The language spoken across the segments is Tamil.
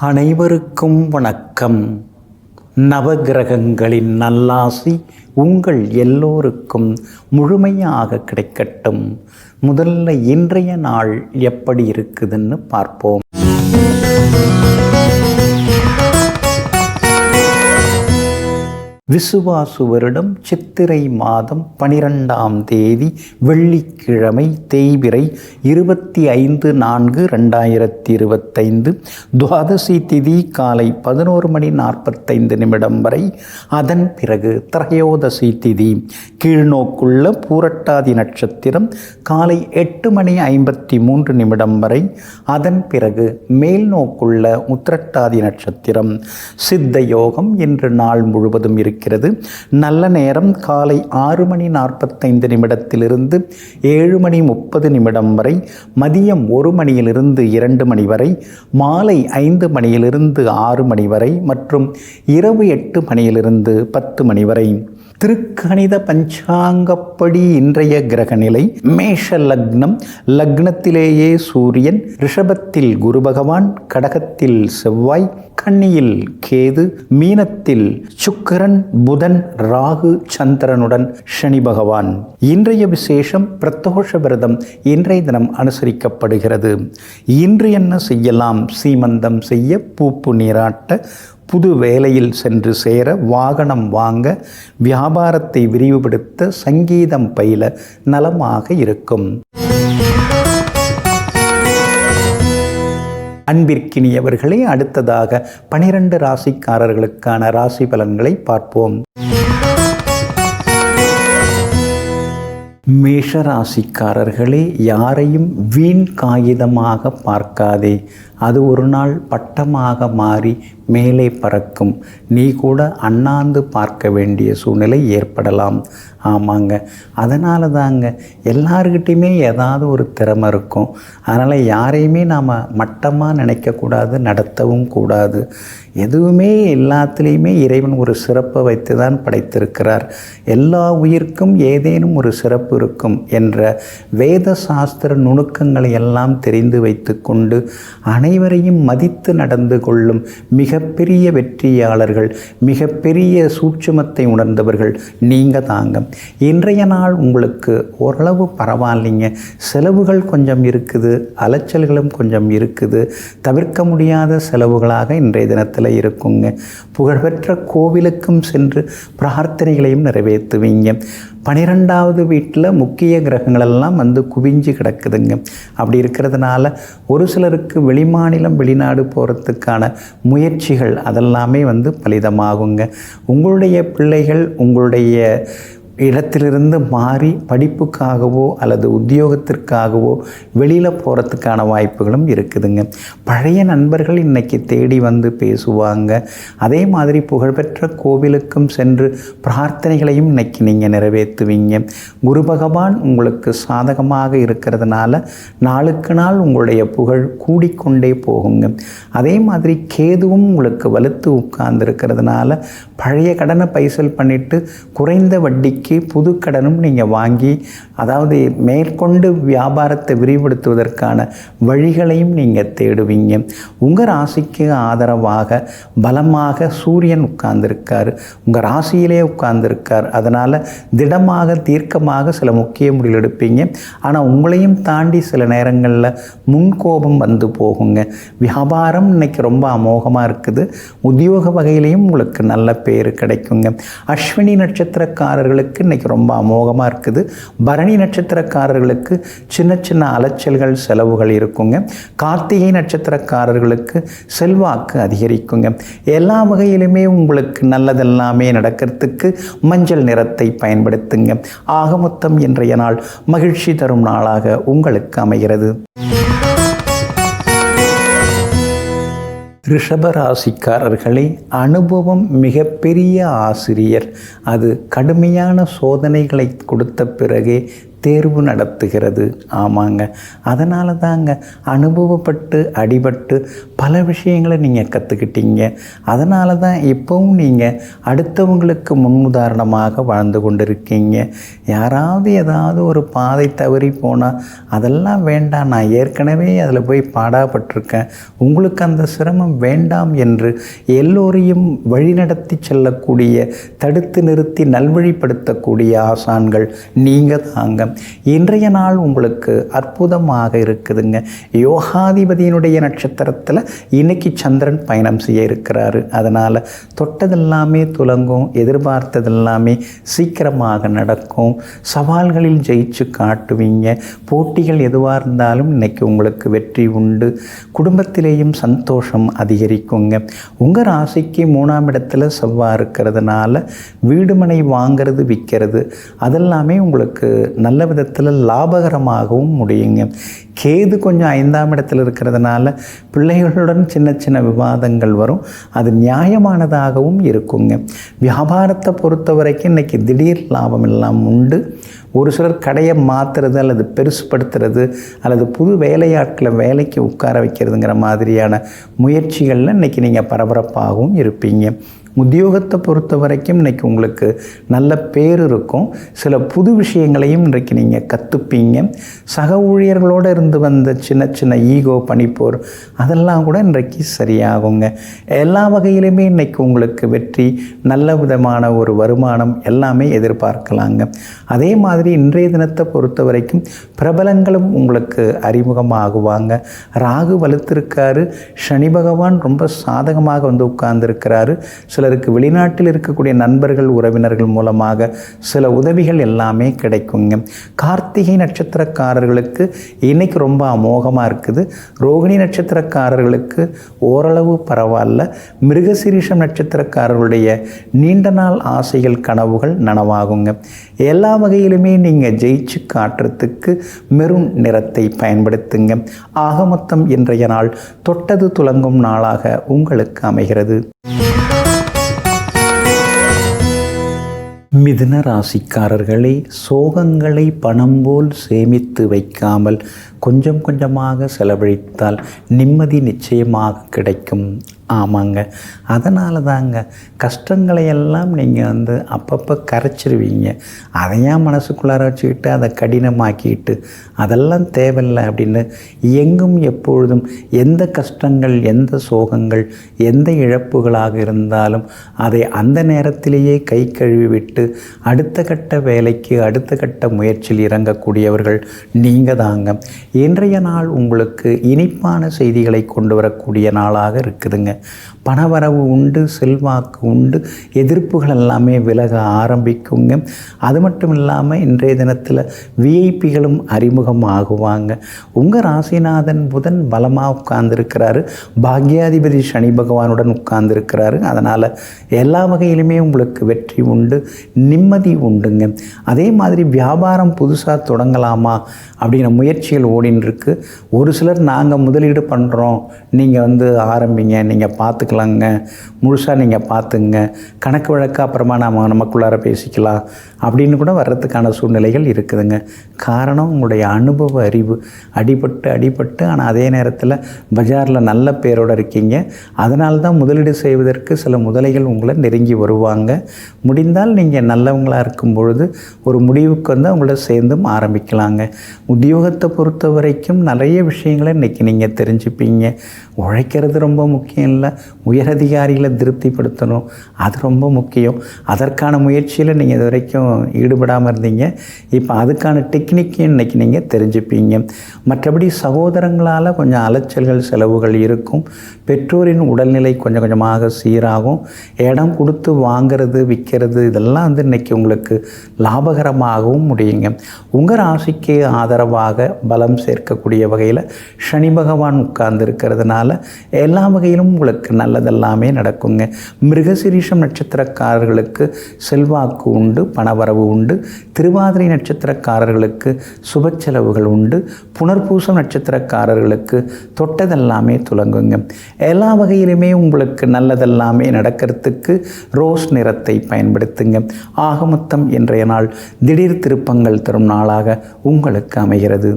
அனைவருக்கும் வணக்கம். நவகிரகங்களின் நல்லாசி உங்கள் எல்லோருக்கும் முழுமையாக கிடைக்கட்டும். முதல்ல இன்றைய நாள் எப்படி இருக்குதுன்னு பார்ப்போம். விசுவாசு வருடம் சித்திரை மாதம் 12ஆம் தேதி வெள்ளிக்கிழமை தேய்பிறை 25/4/2025 துவாதசி திதி காலை 11:45 வரை. அதன் பிறகு திரையோதசி திதி கீழ்நோக்குள்ள பூரட்டாதி நட்சத்திரம் காலை 8:53 வரை. அதன் பிறகு மேல் நோக்குள்ள உத்திரட்டாதி நட்சத்திரம். சித்த யோகம் இன்று நாள் முழுவதும் இருக்கிறது. நல்ல நேரம் காலை 6:45 7:30 வரை, மதியம் 1 மணியிலிருந்து 2 மணி வரை, மாலை 5 மணியிலிருந்து 6 மணி வரை மற்றும் இரவு 8 மணியிலிருந்து 10 மணி வரை. திருக்கணித பஞ்சாங்கப்படி இன்றைய கிரகநிலை மேஷ லக்னம். லக்னத்திலேயே சூரியன், ரிஷபத்தில் குரு பகவான், கடகத்தில் செவ்வாய், கன்னியில் கேது, மீனத்தில் சுக்கிரன், புதன், ராகு, சந்திரனுடன் சனி பகவான். இன்றைய விசேஷம் பிரதோஷ விரதம் இன்றைய தினம் அனுசரிக்கப்படுகிறது. இன்று என்ன செய்யலாம்? சீமந்தம் செய்ய, பூப்பு நீராட்ட, புது வேலையில் சென்று சேர, வாகனம் வாங்க, வியாபாரத்தை விரிவுபடுத்த, சங்கீதம் பயில நலமாக இருக்கும். அன்பிற்கினியவர்களே, அடுத்ததாக 12 ராசிக்காரர்களுக்கான ராசி பலன்களை பார்ப்போம். மேஷ ராசிக்காரர்களே, யாரையும் வீண் காகிதமாக பார்க்காதே. அது ஒரு நாள் பட்டமாக மாறி மேலே பறக்கும். நீ கூட அண்ணாந்து பார்க்க வேண்டிய சூழ்நிலை ஏற்படலாம். ஆமாங்க, அதனால தாங்க எல்லார்கிட்டையுமே ஏதாவது ஒரு திறமை இருக்கும். அதனால் யாரையுமே நாம் மட்டமாக நினைக்கக்கூடாது, நடத்தவும் கூடாது. எதுவுமே எல்லாத்துலேயுமே இறைவன் ஒரு சிறப்பை வைத்து தான் படைத்திருக்கிறார். எல்லா உயிர்க்கும் ஏதேனும் ஒரு சிறப்பு இருக்கும் என்ற வேத சாஸ்திர நுணுக்கங்களை எல்லாம் தெரிந்து வைத்து கொண்டு அனைவரையும் மதித்து நடந்து கொள்ளும் மிகப்பெரிய வெற்றியாளர்கள், மிகப்பெரிய சூட்சுமத்தை உணர்ந்தவர்கள் நீங்கள் தாங்க. இன்றைய நாள் உங்களுக்கு ஓரளவு பரவாயில்லைங்க. செலவுகள் கொஞ்சம் இருக்குது, அலைச்சல்களும் கொஞ்சம் இருக்குது. தவிர்க்க முடியாத செலவுகளாக இன்றைய தினத்தில் இருக்குங்க. புகழ்பெற்ற கோவிலுக்கும் சென்று பிரார்த்தனைகளையும் நிறைவேற்றுவீங்க. 12வது வீட்டில் முக்கிய கிரகங்களெல்லாம் வந்து குவிஞ்சு கிடக்குதுங்க. அப்படி இருக்கிறதுனால ஒரு சிலருக்கு வெளிமாநிலம் வெளிநாடு போகிறதுக்கான முயற்சிகள் அதெல்லாமே வந்து பலிதமாகுங்க. உங்களுடைய பிள்ளைகள் உங்களுடைய இடத்திலிருந்து மாறி படிப்புக்காகவோ அல்லது உத்தியோகத்திற்காகவோ வெளியில் போகிறதுக்கான வாய்ப்புகளும் இருக்குதுங்க. பழைய நண்பர்கள் இன்றைக்கி தேடி வந்து பேசுவாங்க. அதே மாதிரி புகழ்பெற்ற கோவிலுக்கும் சென்று பிரார்த்தனைகளையும் இன்றைக்கி நீங்கள் நிறைவேற்றுவீங்க. குரு பகவான் உங்களுக்கு சாதகமாக இருக்கிறதுனால நாளுக்கு நாள் உங்களுடைய புகழ் கூடிக்கொண்டே போகுங்க. அதே மாதிரி கேதுவும் உங்களுக்கு வலுத்து உட்கார்ந்துருக்கிறதுனால பழைய கடனை பைசல் பண்ணிவிட்டு குறைந்த வட்டிக்கு புது கடனும் நீங்கள் வாங்கி, அதாவது மேற்கொண்டு வியாபாரத்தை விரிவுபடுத்துவதற்கான வழிகளையும் நீங்கள் தேடுவீங்க. உங்கள் ராசிக்கு ஆதரவாக பலமாக சூரியன் உட்கார்ந்துருக்கார், உங்கள் ராசியிலே உட்கார்ந்துருக்கார். அதனால் திடமாக தீர்க்கமாக சில முக்கிய முடிவுகள் எடுப்பீங்க. ஆனால் உங்களையும் தாண்டி சில நேரங்களில் முன்கோபம் வந்து போகுங்க. வியாபாரம் இன்னைக்கு ரொம்ப அமோகமாக இருக்குது. உத்தியோக வகையிலையும் உங்களுக்கு நல்ல பேர் கிடைக்குங்க. அஸ்வினி நட்சத்திரக்காரர்களுக்கு இன்னைக்கு ரொம்ப அமோகமாக இருக்குது. பரணி நட்சத்திரக்காரர்களுக்கு சின்ன சின்ன அலைச்சல்கள் செலவுகள் இருக்குங்க. கார்த்திகை நட்சத்திரக்காரர்களுக்கு செல்வாக்கு அதிகரிக்குங்க. எல்லா வகையிலுமே உங்களுக்கு நல்லதெல்லாமே நடக்கிறதுக்கு மஞ்சள் நிறத்தை பயன்படுத்துங்க. ஆக மொத்தம் இன்றைய நாள் மகிழ்ச்சி தரும் நாளாக உங்களுக்கு அமைகிறது. ரிஷபராசிக்காரர்களே, அனுபவம் மிகப்பெரிய ஆசிரியர். அது கடுமையான சோதனைகளை கொடுத்த பிறகே தேர்வு நடத்துகிறது. ஆமாங்க, அதனால தாங்க அனுபவப்பட்டு அடிபட்டு பல விஷயங்களை நீங்கள் கற்றுக்கிட்டீங்க. அதனால தான் இப்போவும் நீங்கள் அடுத்தவங்களுக்கு முன்னுதாரணமாக வாழ்ந்து கொண்டிருக்கீங்க. யாராவது ஏதாவது ஒரு பாதை தவறி போனால் அதெல்லாம் வேண்டாம், நான் ஏற்கனவே அதில் போய் பாடாப்பட்டிருக்கேன், உங்களுக்கு அந்த சிரமம் வேண்டாம் என்று எல்லோரையும் வழிநடத்தி செல்லக்கூடிய, தடுத்து நிறுத்தி நல்வழிப்படுத்தக்கூடிய ஆசான்கள் நீங்கள் தாங்க. இன்றைய நாள் உங்களுக்கு அற்புதமாக இருக்குதுங்க. யோகாதிபதியினுடைய நட்சத்திரத்தில் இன்னைக்கு சந்திரன் பயணம் செய்ய இருக்கிறாரு. அதனால் தொட்டதெல்லாமே துலங்கும், எதிர்பார்த்ததெல்லாமே சீக்கிரமாக நடக்கும், சவால்களில் ஜெயிச்சு காட்டுவீங்க. போட்டிகள் எதுவாக இருந்தாலும் இன்னைக்கு உங்களுக்கு வெற்றி உண்டு. குடும்பத்திலேயும் சந்தோஷம் அதிகரிக்குங்க. உங்கள் ராசிக்கு 3ஆம் இடத்துல செவ்வாய் இருக்கிறதுனால வீடுமனை வாங்கிறது விற்கிறது அதெல்லாமே உங்களுக்கு நல்ல விதத்தில் லாபகரமாகவும் முடியுங்க. கேது கொஞ்சம் 5ஆம் இடத்தில் இருக்கிறதுனால பிள்ளைகளுடன் சின்ன சின்ன விவாதங்கள் வரும், அது நியாயமானதாகவும் இருக்குங்க. வியாபாரத்தை பொறுத்த வரைக்கும் இன்றைக்கி திடீர் லாபம் எல்லாம் உண்டு. ஒரு சிலர் கடையை மாற்றுறது அல்லது பெருசுப்படுத்துறது அல்லது புது வேலையாட்களை வேலைக்கு உட்கார வைக்கிறதுங்கிற மாதிரியான முயற்சிகளில் இன்றைக்கி நீங்கள் பரபரப்பாகவும் இருப்பீங்க. உத்தியோகத்தை பொறுத்த வரைக்கும் இன்றைக்கி உங்களுக்கு நல்ல பேர் இருக்கும். சில புது விஷயங்களையும் இன்றைக்கு நீங்கள் கற்றுப்பீங்க. சக ஊழியர்களோடு இருந்து வந்த சின்ன சின்ன ஈகோ, பனிப்போர் அதெல்லாம் கூட இன்றைக்கு சரியாகுங்க. எல்லா வகையிலுமே இன்றைக்கி உங்களுக்கு வெற்றி, நல்ல விதமான ஒரு வருமானம் எல்லாமே எதிர்பார்க்கலாங்க. அதே மாதிரி இன்றைய தினத்தை பொறுத்த வரைக்கும் பிரபலங்களும் உங்களுக்கு அறிமுகமாகுவாங்க. ராகு வலுத்திருக்காரு, சனி பகவான் ரொம்ப சாதகமாக வந்து உட்கார்ந்துருக்கிறாரு. சிலருக்கு வெளிநாட்டில் இருக்கக்கூடிய நண்பர்கள், உறவினர்கள் மூலமாக சில உதவிகள் எல்லாமே கிடைக்குங்க. கார்த்திகை நட்சத்திரக்காரர்களுக்கு இன்னைக்கு ரொம்ப அமோகமாக இருக்குது. ரோகிணி நட்சத்திரக்காரர்களுக்கு ஓரளவு பரவாயில்ல. மிருகசீரிஷம் நட்சத்திரக்காரர்களுடைய நீண்ட நாள் ஆசைகள், கனவுகள் நனவாகுங்க. எல்லா வகையிலுமே நீங்கள் ஜெயிச்சு காட்டுறதுக்கு மெரூன் நிறத்தை பயன்படுத்துங்க. ஆக மொத்தம் இன்றைய நாள் தொட்டது துலங்கும் நாளாக உங்களுக்கு அமைகிறது. மிதுன ராசிக்காரர்களே, சோகங்களை பணம் போல் சேமித்து வைக்காமல் கொஞ்சம் கொஞ்சமாக செலவழித்தால் நிம்மதி நிச்சயமாக கிடைக்கும். ஆமாங்க, அதனால தாங்க கஷ்டங்களை எல்லாம் நீங்கள் அப்பப்போ கரைச்சிருவீங்க. அதையாக மனசுக்குள்ளார வச்சுக்கிட்டு அதை கடினமாக்கிட்டு அதெல்லாம் தேவையில்லை அப்படின்னு எங்கும் எப்பொழுதும் எந்த கஷ்டங்கள், எந்த சோகங்கள், எந்த இழப்புகளாக இருந்தாலும் அதை அந்த நேரத்திலேயே கை கழுவி விட்டு அடுத்த கட்ட வேலைக்கு, அடுத்த கட்ட முயற்சியில் இறங்கக்கூடியவர்கள் நீங்கள் தாங்க. இன்றைய நாள் உங்களுக்கு இனிப்பான செய்திகளை கொண்டு வரக்கூடிய நாளாக இருக்குதுங்க. பணவரவு உண்டு, செல்வாக்கு உண்டு, எதிர்ப்புகள் எல்லாமே விலக ஆரம்பிக்குங்க. அது மட்டும் இல்லாமல் இன்றைய தினத்தில் விஐபிகளும் அறிமுகம் ஆகுவாங்க. உங்கள் ராசிநாதன் புதன் பலமாக உட்கார்ந்துருக்கிறாரு, பாக்யாதிபதி சனி பகவானுடன் உட்கார்ந்துருக்கிறாரு. அதனால் எல்லா வகையிலுமே உங்களுக்கு வெற்றி உண்டு, நிம்மதி உண்டுங்க. அதே மாதிரி வியாபாரம் புதுசாக தொடங்கலாமா அப்படிங்கிற முயற்சிகள் ஓடின்னு இருக்கு. ஒரு சிலர் நாங்கள் முதலீடு பண்ணுறோம், நீங்கள் ஆரம்பிங்க, நீங்கள் பார்த்துக்கலாங்க, முழுசாக நீங்கள் பார்த்துங்க, கணக்கு வழக்கு அப்புறமா நமக்குள்ளார பேசிக்கலாம் அப்படின்னு கூட வர்றதுக்கான சூழ்நிலைகள் இருக்குதுங்க. காரணம் உங்களுடைய அனுபவ அறிவு. அடிபட்டு ஆனால் அதே நேரத்தில் பஜாரில் நல்ல பேரோடு இருக்கீங்க. அதனால தான் முதலீடு செய்வதற்கு சில முதலைகள் உங்களை நெருங்கி வருவாங்க. முடிந்தால் நீங்கள் நல்லவங்களாக இருக்கும் பொழுது ஒரு முடிவுக்கு அவங்கள சேர்ந்தும் ஆரம்பிக்கலாங்க. உத்தியோகத்தை பொறுத்த வரைக்கும் நிறைய விஷயங்களை இன்றைக்கி நீங்கள் தெரிஞ்சுப்பீங்க. உழைக்கிறது ரொம்ப முக்கியம் இல்லை, உயரதிகாரிகளை திருப்திப்படுத்தணும், அது ரொம்ப முக்கியம். அதற்கான முயற்சியில் நீங்கள் இது வரைக்கும் ஈடுபடாமல் இருந்தீங்க. இப்போ அதுக்கான டெக்னிக்கையும் இன்றைக்கி நீங்கள் தெரிஞ்சுப்பீங்க. மற்றபடி சகோதரங்களால் கொஞ்சம் அலைச்சல்கள், செலவுகள் இருக்கும். பெற்றோரின் உடல்நிலை கொஞ்சம் கொஞ்சமாக சீராகும். இடம் கொடுத்து வாங்கிறது, விற்கிறது இதெல்லாம் இன்றைக்கி உங்களுக்கு லாபகரமாகவும் முடியுங்க. உங்கள் ராசிக்கு ஆதரவாக பலம் சேர்க்கக்கூடிய வகையில் சனி பகவான் உட்கார்ந்து இருக்கிறதுனால எல்லா வகையிலும் உங்களுக்கு உங்களுக்கு நல்லதெல்லாமே நடக்குங்க. மிருகசீரிஷம் நட்சத்திரக்காரர்களுக்கு செல்வாக்கு உண்டு, பணவரவு உண்டு. திருவாதிரை நட்சத்திரக்காரர்களுக்கு சுப செலவுகள் உண்டு. புனர்பூசம் நட்சத்திரக்காரர்களுக்கு தொட்டதெல்லாமே துலங்குங்க. எல்லா வகையிலுமே உங்களுக்கு நல்லதெல்லாமே நடக்கிறதுக்கு ரோஸ் நிறத்தை பயன்படுத்துங்க. ஆகமொத்தம் இன்றைய நாள் திடீர் திருப்பங்கள் தரும் நாளாக உங்களுக்கு அமைகிறது.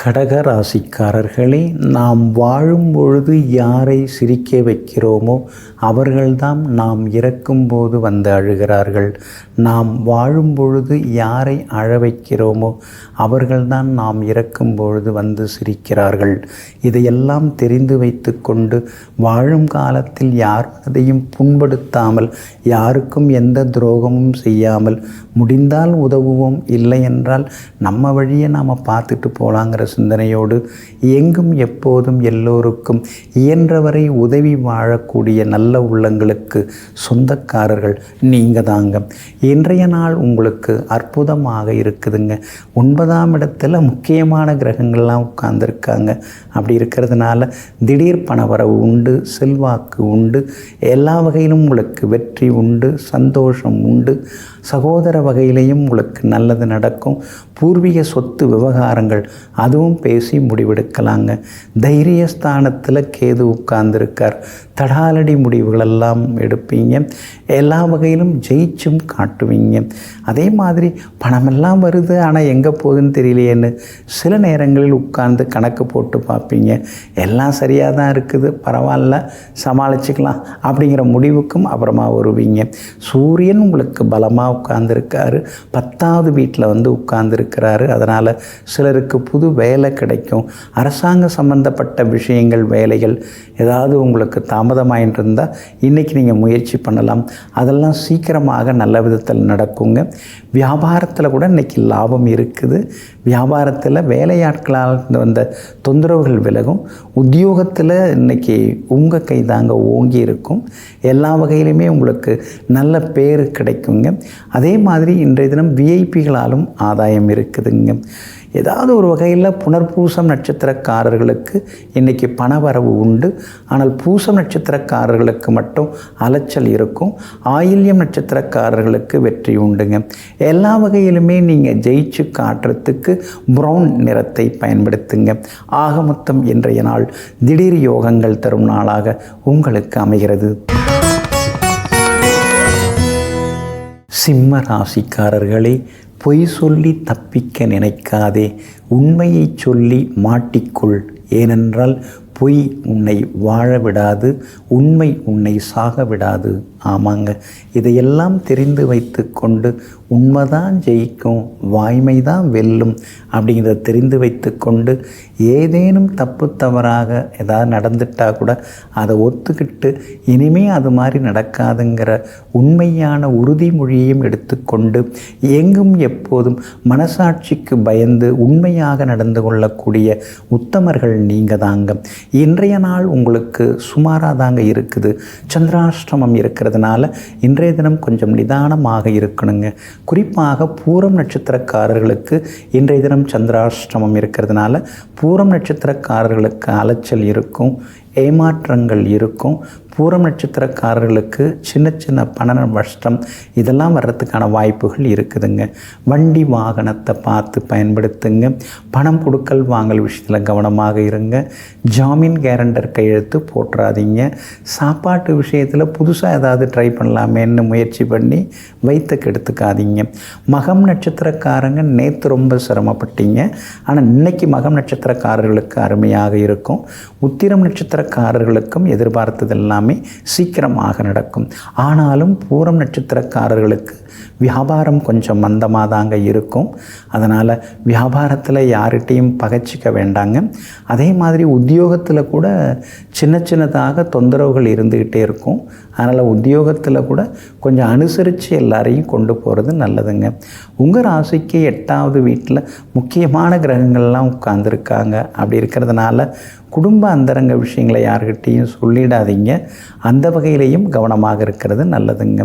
கடக ராசிக்காரர்களே, நாம் வாழும் பொழுது யாரை சிரிக்க வைக்கிறோமோ அவர்கள்தான் நாம் இறக்கும்போது வந்து அழுகிறார்கள். நாம் வாழும் பொழுது யாரை அழ வைக்கிறோமோ அவர்கள்தான் நாம் இறக்கும் பொழுது வந்து சிரிக்கிறார்கள். இதையெல்லாம் தெரிந்து வைத்து கொண்டு வாழும் காலத்தில் யாரையும் புண்படுத்தாமல், யாருக்கும் எந்த துரோகமும் செய்யாமல், முடிந்தால் உதவுவோம், இல்லை என்றால் நம்ம வழியை நாம் பார்த்துட்டு போகலாங்கிற சிந்தனையோடு எங்கும் எப்போதும் எல்லோருக்கும் இயன்றவரை உதவி வாழக்கூடிய நல்ல உள்ளங்களுக்கு சொந்தக்காரர்கள் நீங்கள் தாங்க. இன்றைய நாள் உங்களுக்கு அற்புதமாக இருக்குதுங்க. 9ஆம் இடத்துல முக்கியமான கிரகங்கள்லாம் உட்கார்ந்துருக்காங்க. அப்படி இருக்கிறதுனால திடீர் பணவரவு உண்டு, செல்வாக்கு உண்டு, எல்லா வகையிலும் உங்களுக்கு வெற்றி உண்டு, சந்தோஷம் உண்டு. சகோதர வகையிலையும் உங்களுக்கு நல்லது நடக்கும். பூர்வீக சொத்து விவகாரங்கள் அதுவும் பேசி முடிவெடுக்கலாங்க. தைரியஸ்தானத்தில் கேது உட்கார்ந்துருக்கார். தடாலடி முடிவுகளெல்லாம் எடுப்பீங்க. எல்லா வகையிலும் ஜெயிச்சும் காட்டுவீங்க. அதே மாதிரி பணமெல்லாம் வருது, ஆனால் எங்கே போகுதுன்னு தெரியலையேன்னு சில நேரங்களில் உட்கார்ந்து கணக்கு போட்டு பார்ப்பீங்க. எல்லாம் சரியாக தான் இருக்குது, பரவாயில்ல, சமாளிச்சுக்கலாம் அப்படிங்கிற முடிவுக்கும் அப்புறமா வருவீங்க. சூரியன் உங்களுக்கு பலமாக உட்கார்ந்துருக்காரு. 10வது வீட்டில் வந்து உட்கார்ந்துருக்கிறாரு. அதனால் சிலருக்கு புது வேலை கிடைக்கும். அரசாங்க சம்பந்தப்பட்ட விஷயங்கள், வேலைகள் ஏதாவது உங்களுக்கு தாமதமாயின்னு இருந்தால் இன்றைக்கி நீங்கள் முயற்சி பண்ணலாம். அதெல்லாம் சீக்கிரமாக நல்ல விதத்தில் நடக்குங்க. வியாபாரத்தில் கூட இன்றைக்கி லாபம் இருக்குது. வியாபாரத்தில் வேலையாட்களால் வந்த தொந்தரவுகள் விலகும். உத்தியோகத்தில் இன்றைக்கி உங்கள் கை தாங்க ஓங்கி இருக்கும். எல்லா வகையிலுமே உங்களுக்கு நல்ல பேர் கிடைக்குங்க. அதே மாதிரி இன்றைய தினம் விஐபிகளாலும் ஆதாயம் இருக்குதுங்க. ஏதாவது ஒரு வகையில் புனர்பூசம் நட்சத்திரக்காரர்களுக்கு இன்றைக்கி பணவரவு உண்டு. ஆனால் பூசம் நட்சத்திரக்காரர்களுக்கு மட்டும் அலைச்சல் இருக்கும். ஆயில்யம் நட்சத்திரக்காரர்களுக்கு வெற்றி உண்டுங்க. எல்லா வகையிலுமே நீங்கள் ஜெயிச்சு காட்டுறதுக்கு ப்ரௌன் நிறத்தை பயன்படுத்துங்க. ஆக மொத்தம் இன்றைய நாள் திடீர் யோகங்கள் தரும் நாளாக உங்களுக்கு அமைகிறது. சிம்ம ராசிக்காரர்களே, பொய் சொல்லி தப்பிக்க நினைக்காதே, உண்மையை சொல்லி மாட்டிக்கொள். ஏனென்றால் பொய் உன்னை வாழ விடாது, உண்மை உன்னை சாக விடாது. ஆமாங்க, இதையெல்லாம் தெரிந்து வைத்து கொண்டு உண்மைதான் ஜெயிக்கும், வாய்மை தான் வெல்லும் அப்படிங்கிறத தெரிந்து வைத்து கொண்டு ஏதேனும் தப்பு தவறாக ஏதாவது நடந்துட்டால் கூட அதை ஒத்துக்கிட்டு இனிமேல் அது மாதிரி நடக்காதுங்கிற உண்மையான உறுதிமொழியையும் எடுத்துக்கொண்டு எங்கும் எப்போதும் மனசாட்சிக்கு பயந்து உண்மையாக நடந்து கொள்ளக்கூடிய உத்தமர்கள் நீங்கள் தாங்க. இன்றைய நாள் உங்களுக்கு சுமாராக தாங்க இருக்குது. சந்திராஷ்டமம் இருக்கிறதுனால இன்றைய தினம் கொஞ்சம் நிதானமாக இருக்கணுங்க. குறிப்பாக பூரம் நட்சத்திரக்காரர்களுக்கு இன்றைய தினம் சந்திராஷ்டமம் இருக்கிறதுனால பூரம் நட்சத்திரக்காரர்களுக்கு அலைச்சல் இருக்கும், ஏமாற்றங்கள் இருக்கும். பூரம் நட்சத்திரக்காரர்களுக்கு சின்ன சின்ன பண நஷ்டம் இதெல்லாம் வர்றதுக்கான வாய்ப்புகள் இருக்குதுங்க. வண்டி வாகனத்தை பார்த்து பயன்படுத்துங்க. பணம் கொடுக்கல் வாங்கல் விஷயத்தில் கவனமாக இருங்க. ஜாமீன் கேரண்டர் கையெழுத்து போட்டுறாதீங்க. சாப்பாட்டு விஷயத்தில் புதுசாக ஏதாவது ட்ரை பண்ணலாமேன்னு முயற்சி பண்ணி வைத்து கெடுத்துக்காதீங்க. மகம் நட்சத்திரக்காரங்க நேற்று ரொம்ப சிரமப்பட்டீங்க, ஆனால் இன்னைக்கு மகம் நட்சத்திரக்காரர்களுக்கு அருமையாக இருக்கும். உத்திரம் நட்சத்திரக்காரர்களுக்கும் எதிர்பார்த்ததெல்லாம் சீக்கிரமாக நடக்கும். ஆனாலும் பூரம் நட்சத்திரக்காரர்களுக்கு வியாபாரம் கொஞ்சம் மந்தமாக தாங்க இருக்கும். அதனால் வியாபாரத்தில் யார்கிட்டையும் பகைச்சிக்க வேண்டாங்க. அதே மாதிரி உத்தியோகத்தில் கூட சின்ன சின்னதாக தொந்தரவுகள் இருந்துக்கிட்டே இருக்கும். அதனால் உத்தியோகத்தில் கூட கொஞ்சம் அனுசரித்து எல்லாரையும் கொண்டு போகிறது நல்லதுங்க. உங்கள் ராசிக்கு 8வது வீட்டில் முக்கியமான கிரகங்கள்லாம் உட்கார்ந்துருக்காங்க. அப்படி இருக்கிறதுனால குடும்ப அந்தரங்க விஷயங்களை யார்கிட்டையும் சொல்லிடாதீங்க. அந்த வகையிலையும் கவனமாக இருக்கிறது நல்லதுங்க.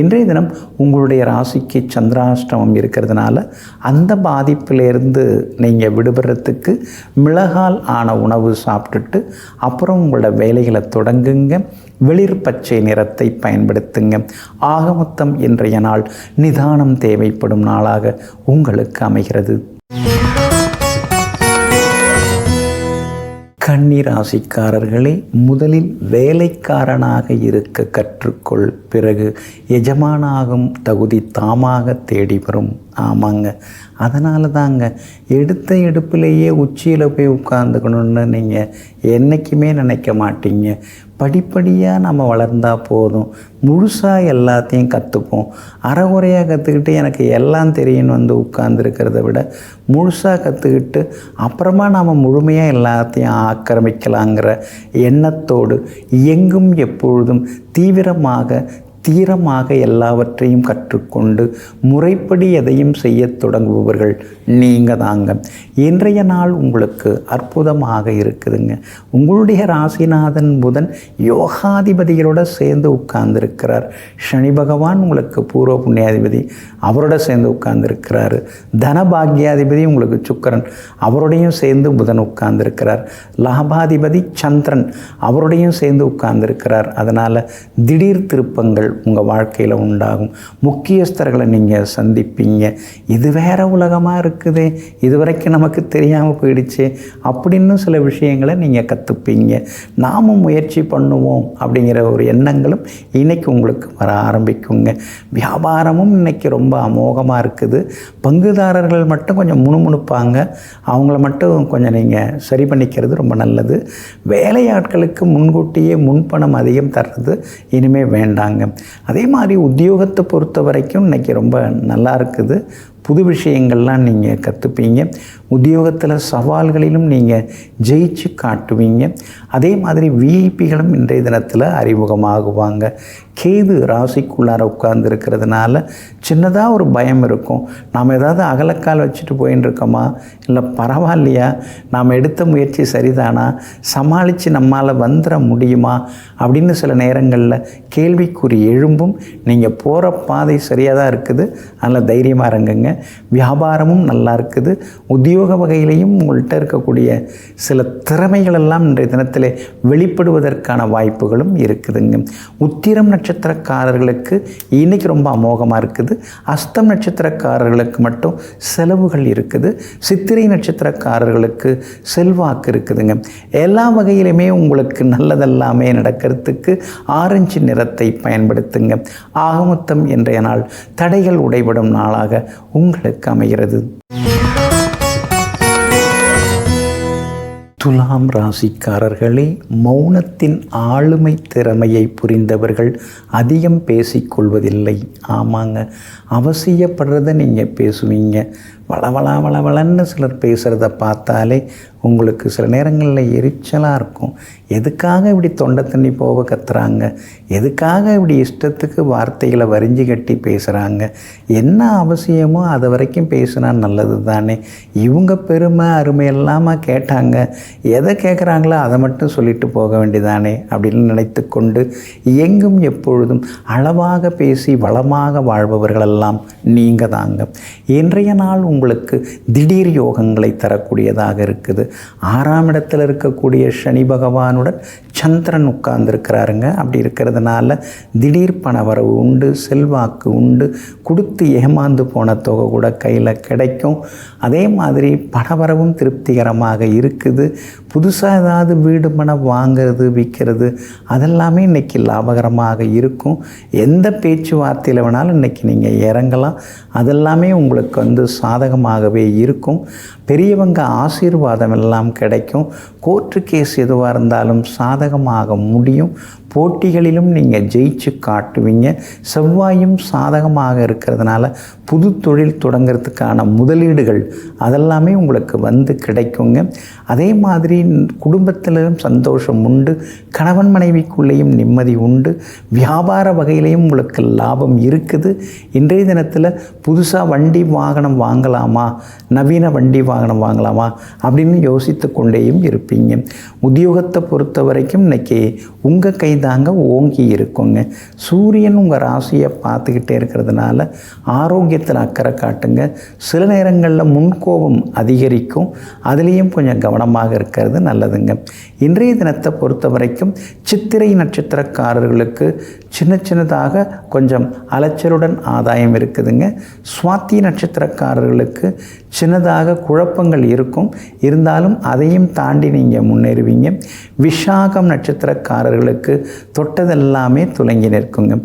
இன்றைய தினம் உங்களுடைய உங்களுடைய ராசிக்கு சந்திராஷ்டமம் இருக்கிறதுனால அந்த பாதிப்பிலேருந்து நீங்கள் விடுபடுறதுக்கு மிளகால் ஆன உணவு சாப்பிட்டுட்டு அப்புறம் உங்களோட வேலைகளை தொடங்குங்க. வெளிர் பச்சை நிறத்தை பயன்படுத்துங்க. ஆக மொத்தம் இன்றைய நாள் நிதானம் தேவைப்படும் நாளாக உங்களுக்கு அமைகிறது. கன்னி ராசிக்காரர்களே, முதலில் வேலைக்காரனாக இருக்க கற்றுக்கொள். பிறகு எஜமானாகும் தகுதி தாமாக தேடி வரும். ஆமாங்க, அதனால தாங்க எடுத்த எடுப்பிலேயே உச்சியில் போய் உட்காந்துக்கணுன்னு நீங்கள் என்றைக்குமே நினைக்க மாட்டீங்க. படிப்படியாக நம்ம வளர்ந்தால் போதும். முழுசாக எல்லாத்தையும் கற்றுப்போம். அரைகுறையாக கற்றுக்கிட்டு எனக்கு எல்லாம் தெரியும்னு வந்து உட்கார்ந்துருக்கிறத விட முழுசாக கற்றுக்கிட்டு அப்புறமா நாம் முழுமையாக எல்லாத்தையும் ஆக்கிரமிக்கலாங்கிற எண்ணத்தோடு எங்கும் எப்பொழுதும் தீரமாக எல்லாவற்றையும் கற்றுக்கொண்டு முறைப்படி எதையும் செய்ய தொடங்குபவர்கள் நீங்கள் தாங்க. இன்றைய நாள் உங்களுக்கு அற்புதமாக இருக்குதுங்க. உங்களுடைய ராசிநாதன் புதன் யோகாதிபதிகளோட சேர்ந்து உட்கார்ந்துருக்கிறார். சனி பகவான் உங்களுக்கு பூர்வ புண்ணியாதிபதி, அவரோட சேர்ந்து உட்கார்ந்துருக்கிறாரு. தனபாகியாதிபதி உங்களுக்கு சுக்கிரன், அவரோடையும் சேர்ந்து புதன் உட்கார்ந்துருக்கிறார். லாபாதிபதி சந்திரன், அவரோடையும் சேர்ந்து உட்கார்ந்துருக்கிறார். அதனால் திடீர் திருப்பங்கள் உங்கள் வாழ்க்கையில் உண்டாகும். முக்கியஸ்தர்களை நீங்கள் சந்திப்பீங்க. இது வேற உலகமாக இருக்குதே, இது வரைக்கும் நமக்கு தெரியாமல் போயிடுச்சு அப்படின்னு சில விஷயங்களை நீங்கள் கற்றுப்பீங்க. நாமும் முயற்சி பண்ணுவோம் அப்படிங்கிற ஒரு எண்ணங்களும் இன்றைக்கி உங்களுக்கு வர ஆரம்பிக்குங்க. வியாபாரமும் இன்றைக்கி ரொம்ப அமோகமாக இருக்குது. பங்குதாரர்கள் மட்டும் கொஞ்சம் முணுமுணுப்பாங்க. அவங்கள மட்டும் கொஞ்சம் நீங்கள் சரி பண்ணிக்கிறது ரொம்ப நல்லது. வேலையாட்களுக்கு முன்கூட்டியே முன்பணம் அதிகம் தர்றது இனிமேல் வேண்டாங்க. அதே மாதிரி உத்தியோகத்தை பொறுத்த வரைக்கும் இன்றைக்கி ரொம்ப நல்லா இருக்குது. புது விஷயங்கள்லாம் நீங்கள் கற்றுப்பீங்க. உத்தியோகத்தில் சவால்களிலும் நீங்கள் ஜெயிச்சு காட்டுவீங்க. அதே மாதிரி விஐபிகளும் இன்றைய தினத்தில் அறிமுகமாகுவாங்க. கேது ராசிக்குள்ளார உட்கார்ந்துருக்கிறதுனால சின்னதாக ஒரு பயம் இருக்கும். நாம் ஏதாவது அகலக்கால் வச்சுட்டு போயின்னு இருக்கோமா, இல்லை பரவாயில்லையா, நாம் எடுத்த முயற்சி சரிதானா, சமாளித்து நம்மால் வந்துட முடியுமா அப்படின்னு சில நேரங்களில் கேள்விக்குறி எழும்பும். நீங்கள் போகிற பாதை சரியாக தான் இருக்குது, அதில் தைரியமாக இருங்குங்க. வியாபாரமும் நல்லா இருக்குது. உத்தியோக வகையிலையும் உங்கள்கிட்ட இருக்கக்கூடிய சில திறமைகளெல்லாம் இன்றைய தினத்தில் வெளிப்படுவதற்கான வாய்ப்புகளும் இருக்குதுங்க. உத்திரம் நட்சத்திரக்காரர்களுக்கு இன்றைக்கி ரொம்ப அமோகமாக இருக்குது. அஸ்தம் நட்சத்திரக்காரர்களுக்கு மட்டும் செலவுகள் இருக்குது. சித்திரை நட்சத்திரக்காரர்களுக்கு செல்வாக்கு இருக்குதுங்க. எல்லா வகையிலுமே உங்களுக்கு நல்லதெல்லாமே நடக்கிறதுக்கு ஆரஞ்சு நிறத்தை பயன்படுத்துங்க. ஆகமொத்தம் இன்றைய நாள் தடைகள் உடைபடும் நாளாக உங்களுக்கு அமைகிறது. துலாம் ராசிக்காரர்களே, மௌனத்தின் ஆளுமை திறமையை புரிந்தவர்கள் அதிகம் பேசிக்கொள்வதில்லை. ஆமாங்க, அவசியப்படுறத நீங்கள் பேசுவீங்க. வளவளன்னு சிலர் பேசுகிறத பார்த்தாலே உங்களுக்கு சில நேரங்களில் எரிச்சலாக இருக்கும். எதுக்காக இப்படி தொண்டை தண்ணி போக கத்துறாங்க, எதுக்காக இப்படி இஷ்டத்துக்கு வார்த்தைகளை வரிஞ்சு கட்டி பேசுகிறாங்க, என்ன அவசியமோ அது வரைக்கும் பேசுனா நல்லது தானே, இவங்க பெருமை அருமை எல்லாமல் கேட்டாங்க, எதை கேட்குறாங்களோ அதை மட்டும் சொல்லிட்டு போக வேண்டியதானே அப்படின்னு நினைத்து கொண்டு எங்கும் எப்பொழுதும் அளவாக பேசி வளமாக வாழ்பவர்களெல்லாம் நீங்கள் தாங்க. இன்றைய நாள் உங்களுக்கு திடீர் யோகங்களை தரக்கூடியதாக இருக்குது. 6ஆம் இடத்தில் இருக்கக்கூடிய சனி பகவானுடன் சந்திரன் உட்கார்ந்துருக்கிறாருங்க. அப்படி இருக்கிறதுனால திடீர் பணவரவு உண்டு, செல்வாக்கு உண்டு. கொடுத்து ஏமாந்து போன தொகை கூட கையில் கிடைக்கும். அதே மாதிரி பணவரவும் திருப்திகரமாக இருக்குது. புதுசாக ஏதாவது வீடு மனம் வாங்கிறது விற்கிறது அதெல்லாமே இன்றைக்கி லாபகரமாக இருக்கும். எந்த பேச்சுவார்த்தையில் வேணாலும் இன்றைக்கி நீங்கள் இறங்கலாம். அதெல்லாமே உங்களுக்கு சாதகமாகவே இருக்கும். பெரியவங்க ஆசீர்வாதம் எல்லாம் கிடைக்கும். கோர்ட்டு கேஸ் எதுவாக இருந்தாலும் சாதகமாக முடியும். போட்டிகளிலும் நீங்கள் ஜெயிச்சு காட்டுவீங்க. செவ்வாயும் சாதகமாக இருக்கிறதுனால புது தொழில் தொடங்கிறதுக்கான முதலீடுகள் அதெல்லாமே உங்களுக்கு கிடைக்குங்க. அதே மாதிரி குடும்பத்திலும் சந்தோஷம் உண்டு. கணவன் மனைவிக்குள்ளேயும் நிம்மதி உண்டு. வியாபார வகையிலையும் உங்களுக்கு லாபம் இருக்குது. இன்றைய தினத்தில் புதுசாக வண்டி வாகனம் வாங்கலாமா, நவீன வண்டி வாகனம் வாங்கலாமா அப்படின்னு யோசித்து கொண்டேயும் இருப்பீங்க. உத்தியோகத்தை பொறுத்த வரைக்கும் இன்றைக்கி உங்கள் கைதான் தாங்க ஓங்கி இருக்குங்க. சூரியன் உங்கள் ராசியை பார்த்துக்கிட்டே இருக்கிறதுனால ஆரோக்கியத்தில் அக்கறை காட்டுங்க. சில நேரங்களில் முன்கோபம் அதிகரிக்கும், அதுலேயும் கொஞ்சம் கவனமாக இருக்கிறது நல்லதுங்க. இன்றைய தினத்தை பொறுத்த வரைக்கும் சித்திரை நட்சத்திரக்காரர்களுக்கு சின்னதாக கொஞ்சம் அலைச்சலுடன் ஆதாயம் இருக்குதுங்க. சுவாதி நட்சத்திரக்காரர்களுக்கு சின்னதாக குழப்பங்கள் இருக்கும், இருந்தாலும் அதையும் தாண்டி நீங்கள் முன்னேறுவீங்க. விஷாகம் நட்சத்திரக்காரர்களுக்கு தொட்டதெல்லாமே துலங்கி நிற்குங்க.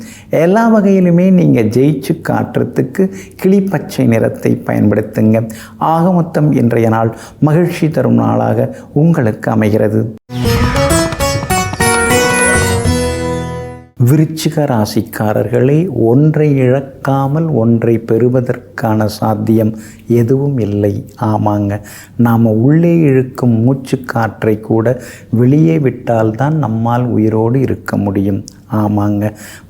எல்லா வகையிலுமே நீங்கள் ஜெயிச்சு காட்டுறதுக்கு கிளிப்பச்சை நிறத்தை பயன்படுத்துங்க. ஆக மொத்தம் இன்றைய நாள் மகிழ்ச்சி தரும் நாளாக உங்களுக்கு அமைகிறது. விருச்சிக ராசிக்காரர்களே, ஒன்றை இழக்காமல் ஒன்றை பெறுவதற்கான சாத்தியம் எதுவும் இல்லை. ஆமாங்க, நாம் உள்ளே இழுக்கும் மூச்சு காற்றை கூட வெளியே விட்டால்தான் நம்மால் உயிரோடு இருக்க முடியும். ஆமாங்க,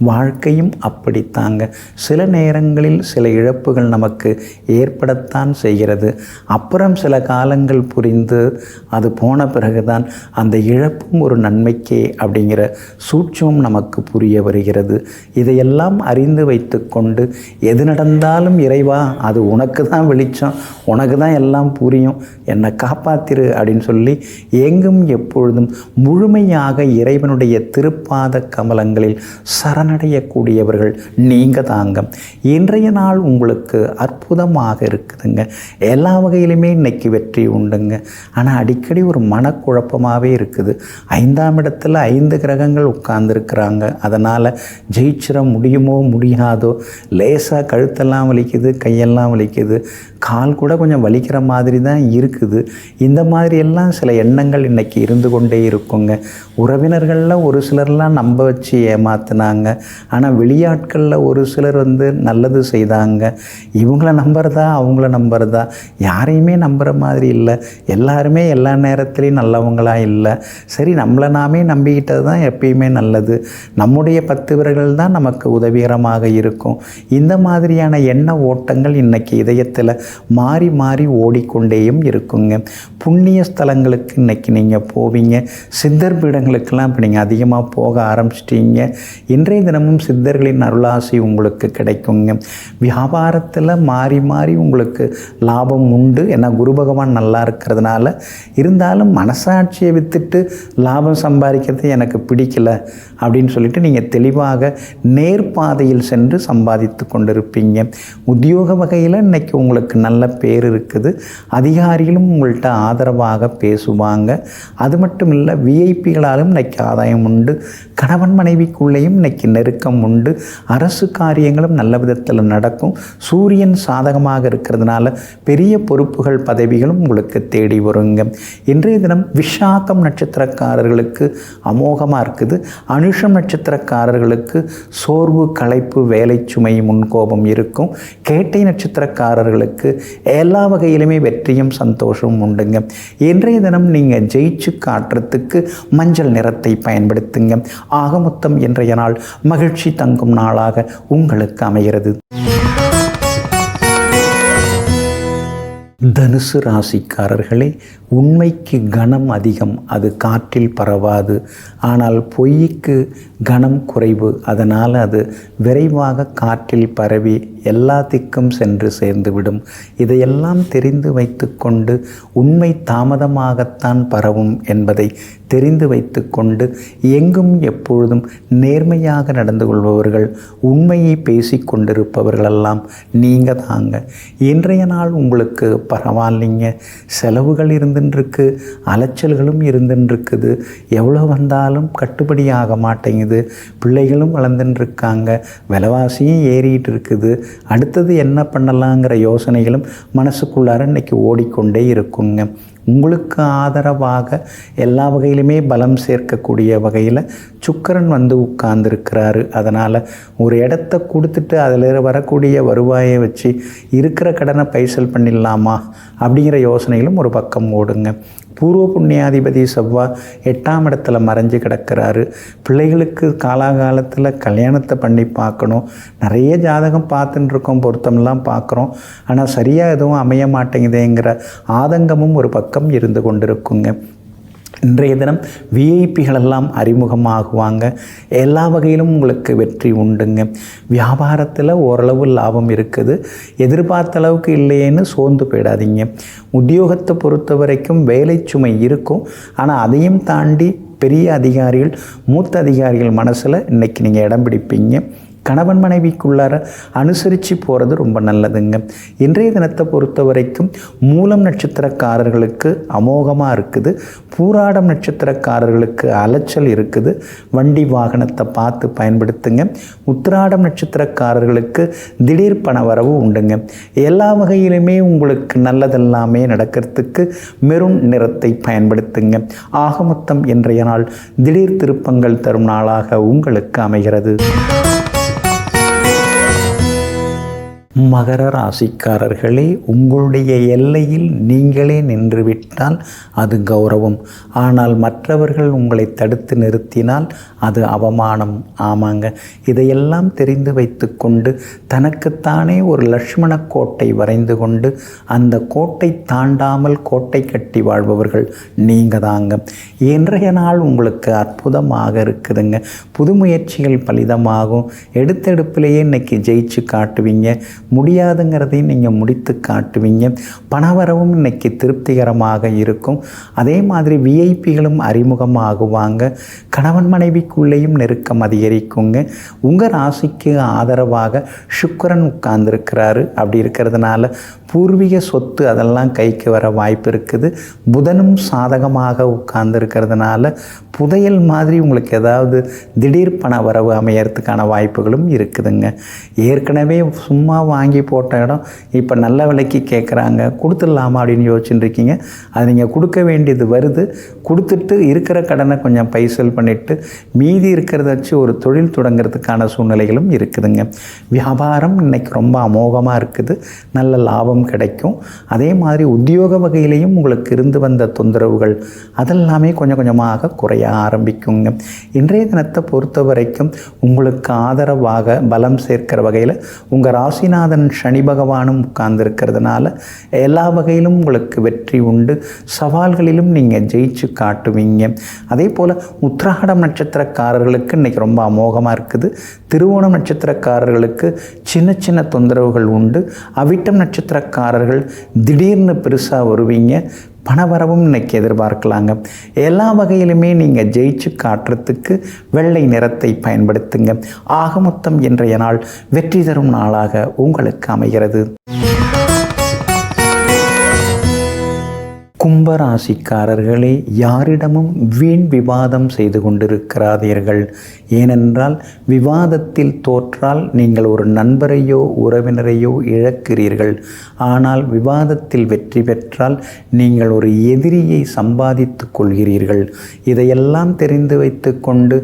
வாழ்க்கையும் அப்படித்தாங்க. சில நேரங்களில் சில இழப்புகள் நமக்கு ஏற்படத்தான் செய்கிறது. அப்புறம் சில காலங்கள் புரிந்து அது போன பிறகுதான் அந்த இழப்பும் ஒரு நன்மைக்கே அப்படிங்கிற சூட்சமும் நமக்கு புரிய வருகிறது. இதையெல்லாம் அறிந்து வைத்து கொண்டு எது நடந்தாலும் இறைவா, அது உனக்கு தான் வெளிச்சம், உனக்கு தான் எல்லாம் புரியும், என்னை காப்பாத்திரு அப்படின்னு சொல்லி எங்கும் எப்பொழுதும் முழுமையாக இறைவனுடைய திருப்பாத கமலங்களில் சரணடையக்கூடியவர்கள் நீங்க தாங்க. இன்றைய நாள் உங்களுக்கு அற்புதமாக இருக்குதுங்க. எல்லா வகையிலுமே இன்னைக்கு வெற்றி உண்டுங்க. ஆனால் அடிக்கடி ஒரு மனக்குழப்பமாகவே இருக்குது. 5ஆம் இடத்துல 5 கிரகங்கள் உட்கார்ந்துருக்கிறாங்க. அதனால் ஜெயிச்சிட முடியுமோ முடியாதோ, லேசாக கழுத்தெல்லாம் வலிக்குது, கையெல்லாம் வலிக்குது, கால் கூட கொஞ்சம் வலிக்கிற மாதிரி தான் இருக்குது. இந்த மாதிரி எல்லாம் சில எண்ணங்கள் இன்றைக்கி இருந்து கொண்டே இருக்குங்க. உறவினர்களில் ஒரு சிலர்லாம் நம்ப வச்சு ஏமாத்தினாங்க. ஆனால் வெளியாட்களில் ஒரு சிலர் நல்லது செய்தாங்க. இவங்கள நம்புறதா அவங்கள நம்புறதா, யாரையுமே நம்புகிற மாதிரி இல்லை. எல்லாருமே எல்லா நேரத்துலையும் நல்லவங்களாக இல்லை. சரி, நம்மளை நாமே நம்பிக்கிட்டது தான் எப்பயுமே நல்லது, நம்முடைய 10 விரல்கள் தான் நமக்கு உதவிகரமாக இருக்கும். இந்த மாதிரியான எண்ண ஓட்டங்கள் இன்றைக்கி இதயத்தில் மாறி மாறி ஓடிக்கொண்டேயும் இருக்குங்க. புண்ணிய ஸ்தலங்களுக்கு இன்றைக்கி நீங்கள் போவீங்க. சித்தர் பீடங்களுக்கெல்லாம் இப்போ நீங்கள் அதிகமாக போக ஆரம்பிச்சிட்டீங்க. இன்றைய தினமும் சித்தர்களின் அருளாசி உங்களுக்கு கிடைக்குங்க. வியாபாரத்தில் மாறி மாறி உங்களுக்கு லாபம் உண்டு. ஏன்னா குரு பகவான் நல்லா இருக்கிறதுனால. இருந்தாலும் மனசாட்சியை விற்றுட்டு லாபம் சம்பாதிக்கிறது எனக்கு பிடிக்கல அப்படின்னு சொல்லிட்டு நீங்கள் தெளிவாக நேர்பாதையில் சென்று சம்பாதித்து கொண்டிருப்பீங்க. உத்தியோக வகையில் இன்றைக்கி உங்களுக்கு நல்ல பேர் இருக்குது. அதிகாரிகளும் உங்கள்கிட்ட ஆதரவாக பேசுவாங்க. அது மட்டும் இல்லை, விஐபிகளாலும் இன்றைக்கி ஆதாயம் உண்டு. கணவன் மனைவிக்குள்ளேயும் இன்றைக்கி நெருக்கம் உண்டு. அரசு காரியங்களும் நல்ல விதத்தில் நடக்கும். சூரியன் சாதகமாக இருக்கிறதுனால பெரிய பொறுப்புகள் பதவிகளும் உங்களுக்கு தேடி வருங்க. இன்றைய தினம் விஷாகம் நட்சத்திரக்காரர்களுக்கு அமோகமாக இருக்குது. அனுஷம் நட்சத்திரக்காரர்களுக்கு சோர்வு, களைப்பு, வேலை சுமை, முன்கோபம் இருக்கும். கேட்டை நட்சத்திரக்காரர்களுக்கு எல்லா வகையிலுமே வெற்றியும் சந்தோஷமும் உண்டுங்க. இன்றைய தினம் நீங்கள் ஜெயிச்சு காட்டுறதுக்கு மஞ்சள் நிறத்தை பயன்படுத்துங்க. ஆக மொத்தம் இன்றைய நாள் மகிழ்ச்சி தங்கும் நாளாக உங்களுக்கு அமைகிறது. தனுசு ராசிக்காரர்களே, உண்மைக்கு கனம் அதிகம், அது காற்றில் பரவாது. ஆனால் பொய்க்கு கனம் குறைவு, அதனால் அது விரைவாக காற்றில் பரவி எல்லா திக்கும் சென்று சேர்ந்துவிடும். இதையெல்லாம் தெரிந்து வைத்து கொண்டு உண்மை தாமதமாகத்தான் பரவும் என்பதை தெரிந்து வைத்து கொண்டு எங்கும் எப்பொழுதும் நேர்மையாக நடந்து கொள்பவர்கள், உண்மையை பேசி கொண்டிருப்பவர்களெல்லாம் நீங்கள் தாங்க. இன்றைய நாள் உங்களுக்கு பரவாயில்லைங்க. செலவுகள் இருந்துருக்கு, அலைச்சல்களும் இருந்துருக்குது. எவ்வளோ வந்தாலும் கட்டுப்படி ஆக மாட்டேங்குது. பிள்ளைகளும் வளர்ந்துட்டுருக்காங்க, விலைவாசியும் ஏறிட்டு இருக்குது. அடுத்தது என்ன பண்ணலாங்கிற யோசனைகளும் மனசுக்குள்ளார இன்றைக்கி ஓடிக்கொண்டே இருக்குங்க. உங்களுக்கு ஆதரவாக எல்லா வகையிலுமே பலம் சேர்க்கக்கூடிய வகையில் சுக்கிரன் உட்கார்ந்துருக்கிறாரு. அதனால் ஒரு இடத்த கொடுத்துட்டு அதில் வரக்கூடிய வருவாயை வச்சு இருக்கிற கடனை பைசல் பண்ணிடலாமா அப்படிங்கிற யோசனைகளும் ஒரு பக்கம் ஓடுங்க. பூர்வ புண்ணியாதிபதி செவ்வாய் 8ஆம் இடத்துல மறைஞ்சு கிடக்கிறாரு. பிள்ளைகளுக்கு காலாகாலத்தில் கல்யாணத்தை பண்ணி பார்க்கணும். நிறைய ஜாதகம் பார்த்துட்டு இருக்கோம், பொருத்தம்லாம் பார்க்குறோம். ஆனால் சரியாக எதுவும் அமைய மாட்டேங்குதேங்கிற ஆதங்கமும் ஒரு பக்கம் இருந்து கொண்டிருக்குங்க. இன்றைய தினம் விஐபிகளெல்லாம் அறிமுகமாகுவாங்க. எல்லா வகையிலும் உங்களுக்கு வெற்றி உண்டுங்க. வியாபாரத்தில் ஓரளவு லாபம் இருக்குது. எதிர்பார்த்த அளவுக்கு இல்லையேன்னு சோர்ந்து போயிடாதீங்க. உத்தியோகத்தை பொறுத்த வரைக்கும் வேலை சுமை இருக்கும். ஆனால் அதையும் தாண்டி பெரிய அதிகாரிகள், மூத்த அதிகாரிகள் மனசில் இன்றைக்கி நீங்கள் இடம் பிடிப்பீங்க. கணவன் மனைவிக்குள்ளார அனுசரித்து போகிறது ரொம்ப நல்லதுங்க. இன்றைய தினத்தை பொறுத்த வரைக்கும் மூலம் நட்சத்திரக்காரர்களுக்கு அமோகமாக இருக்குது. பூராடம் நட்சத்திரக்காரர்களுக்கு அலைச்சல் இருக்குது. வண்டி வாகனத்தை பார்த்து பயன்படுத்துங்க. உத்திராடம் நட்சத்திரக்காரர்களுக்கு திடீர் பண வரவு உண்டுங்க. எல்லா வகையிலுமே உங்களுக்கு நல்லதெல்லாமே நடக்கிறதுக்கு மெரூன் நிறத்தை பயன்படுத்துங்க. ஆக மொத்தம் இன்றைய நாள் திடீர் திருப்பங்கள் தரும் நாளாக உங்களுக்கு அமைகிறது. மகர ராசிக்காரர்களே, உங்களுடைய எல்லையில் நீங்களே நின்றுவிட்டால் அது கௌரவம். ஆனால் மற்றவர்கள் உங்களை தடுத்து நிறுத்தினால் அது அவமானம். ஆமாங்க, இதையெல்லாம் தெரிந்து வைத்து கொண்டு தனக்குத்தானே ஒரு லக்ஷ்மண கோட்டை வரைந்து கொண்டு அந்த கோட்டை தாண்டாமல் கோட்டை கட்டி வாழ்பவர்கள் நீங்கள் தாங்க. இன்றைய நாள் உங்களுக்கு அற்புதமாக இருக்குதுங்க. புது முயற்சிகள் பலிதமாகும். எடுத்தெடுப்பிலேயே இன்னைக்கு ஜெயிச்சு காட்டுவீங்க. முடியாதுங்கிறதையும் நீங்கள் முடித்து காட்டுவீங்க. பணவரவும் இன்னைக்கு திருப்திகரமாக இருக்கும். அதே மாதிரி விஐபிகளும் அறிமுகமாகுவாங்க. கணவன் மனைவிக்குள்ளேயும் நெருக்கம் அதிகரிக்குங்க. உங்கள் ராசிக்கு ஆதரவாக சுக்கிரன் உட்கார்ந்துருக்கிறாரு. அப்படி இருக்கிறதுனால பூர்வீக சொத்து அதெல்லாம் கைக்கு வர வாய்ப்பு இருக்குது. புதனும் சாதகமாக உட்கார்ந்துருக்கிறதுனால புதையல் மாதிரி உங்களுக்கு ஏதாவது திடீர் பண வரவு அமையறதுக்கான வாய்ப்புகளும் இருக்குதுங்க. ஏற்கனவே சும்மா வாங்கி போட்ட இடம் இப்போ நல்ல விலைக்கு கேட்குறாங்க, கொடுத்துடலாமா அப்படின்னு யோசிச்சுட்டு இருக்கீங்க. அது நீங்கள் கொடுக்க வேண்டியது வருது. கொடுத்துட்டு இருக்கிற கடனை கொஞ்சம் பைசல் பண்ணிவிட்டு மீதி இருக்கிறத வச்சு ஒரு தொழில் தொடங்கிறதுக்கான சூழ்நிலைகளும் இருக்குதுங்க. வியாபாரம் இன்னைக்கு ரொம்ப அமோகமாக இருக்குது. நல்ல லாபம் கிடைக்கும். அதே மாதிரி உத்தியோக வகையிலையும் உங்களுக்கு இருந்து வந்த தொந்தரவுகள் அதெல்லாமே கொஞ்சம் கொஞ்சமாக குறைய ஆரம்பிக்குங்க. இன்றைய தினத்தை பொறுத்த வரைக்கும் உங்களுக்கு ஆதரவாக பலம் சேர்க்கிற வகையில் உங்கள் ராசிநாதன் சனி பகவானும் உட்கார்ந்துருக்கிறதுனால எல்லா வகையிலும் உங்களுக்கு வெற்றி உண்டு. சவால்களிலும் நீங்கள் ஜெயிச்சு காட்டுவீங்க. அதே போல் உத்திராடம் நட்சத்திரக்காரர்களுக்கு இன்றைக்கி ரொம்ப அமோகமாக இருக்குது. திருவோணம் நட்சத்திரக்காரர்களுக்கு சின்ன சின்ன தொந்தரவுகள் உண்டு. அவிட்டம் நட்சத்திரக்காரர்கள் திடீர்னு பெருசாக வருவீங்க. பணவரவும் இன்னைக்கு எதிர்பார்க்கலாங்க. எல்லா வகையிலுமே நீங்கள் ஜெயிச்சு காட்டுறதுக்கு வெள்ளை நிறத்தை பயன்படுத்துங்க. ஆக மொத்தம் இன்றைய நாள் வெற்றி தரும் நாளாக உங்களுக்கு அமைகிறது. கும்பராசிக்காரர்களே, யாரிடமும் வீண் விவாதம் செய்து கொண்டிருக்கிறாதீர்கள். ஏனென்றால் விவாதத்தில் தோற்றால் நீங்கள் ஒரு நண்பரையோ உறவினரையோ இழக்கிறீர்கள். ஆனால் விவாதத்தில் வெற்றி பெற்றால் நீங்கள் ஒரு எதிரியை சம்பாதித்து கொள்கிறீர்கள். இதையெல்லாம் தெரிந்து வைத்து கொண்டு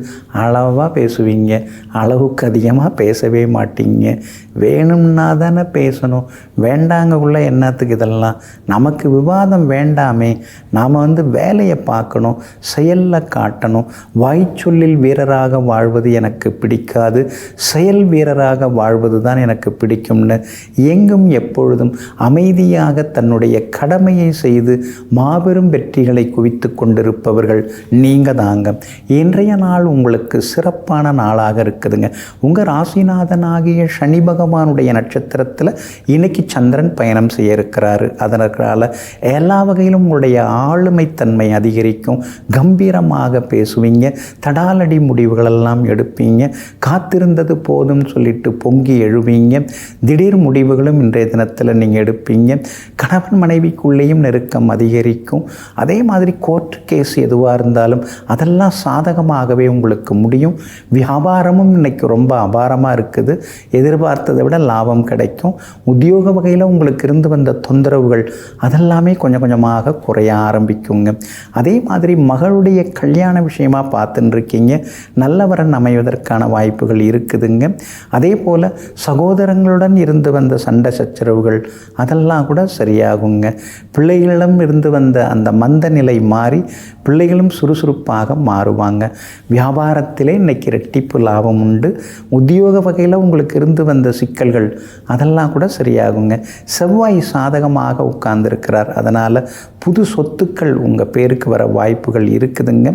அளவாக பேசுவீங்க. அளவுக்கு அதிகமாக பேசவே மாட்டீங்க. வேணும்னா தானே பேசணும், வேண்டாங்க உள்ள என்னத்துக்கு இதெல்லாம், நமக்கு விவாதம் வேண்டாமே, நாம் வேலையை பார்க்கணும், செயலில் காட்டணும். வாய்ச்சொல்லில் வீரராக வாழ்வது எனக்கு பிடிக்காது, செயல் வீரராக வாழ்வது தான் எனக்கு பிடிக்கும்னு எங்கும் எப்பொழுதும் அமைதியாக தன்னுடைய கடமையை செய்து மாபெரும் வெற்றிகளை குவித்து கொண்டிருப்பவர்கள் நீங்கள் தாங்க. இன்றைய நாள் உங்களுக்கு சிறப்பான நாளாக இருக்குதுங்க. உங்கள் ராசிநாதனாகிய சனி பகவானுடைய நட்சத்திரத்தில் இன்னைக்கு சந்திரன் பயணம் செய்ய இருக்கிறாரு. அதனால் எல்லா வகையிலும் உங்களுடைய ஆளுமைத்தன்மை அதிகரிக்கும். கம்பீரமாக பேசுவீங்க. தடாலடி முடிவுகளெல்லாம் எடுப்பீங்க. காத்திருந்தது போதும் சொல்லிட்டு பொங்கி எழுவீங்க. திடீர் முடிவுகளும் இன்றைய தினத்தில் நீங்கள் எடுப்பீங்க. கணவன் மனைவிக்குள்ளேயும் நெருக்கம் அதிகரிக்கும். அதே மாதிரி கோர்ட் கேஸ் எதுவாக இருந்தாலும் அதெல்லாம் சாதகமாகவே உங்களுக்கு முடியும். வியாபாரமும் இன்னைக்கு ரொம்ப அபாரமாக இருக்குது. எதிர்பார்த்ததை விட லாபம் கிடைக்கும். உத்தியோக வகையில் உங்களுக்கு இருந்து வந்த தொந்தரவுகள் அதெல்லாமே கொஞ்சம் கொஞ்சமாக குறைய ஆரம்பிக்குங்க. அதே மாதிரி மகளுடைய கல்யாண விஷயமாக பார்த்துட்டு இருக்கீங்க. நல்லவரன் அமைவதற்கான வாய்ப்புகள் இருக்குதுங்க. அதே போல் சகோதரங்களுடன் இருந்து வந்த சண்டை சச்சரவுகள் அதெல்லாம் கூட சரியாகுங்க. பிள்ளைகளிடம் இருந்து வந்த அந்த மந்த நிலை மாறி பிள்ளைகளும் சுறுசுறுப்பாக மாறுவாங்க. வியாபாரத்திலே இன்னைக்கு ரெட்டிப்பு லாபம் உண்டு. உத்தியோக வகையில் உங்களுக்கு இருந்து வந்த சிக்கல்கள் அதெல்லாம் கூட சரியாகுங்க. செவ்வாய் சாதகமாக உட்கார்ந்துருக்கிறார். அதனால் புது புது சொத்துக்கள் உங்கள் பேருக்கு வர வாய்ப்புகள் இருக்குதுங்க.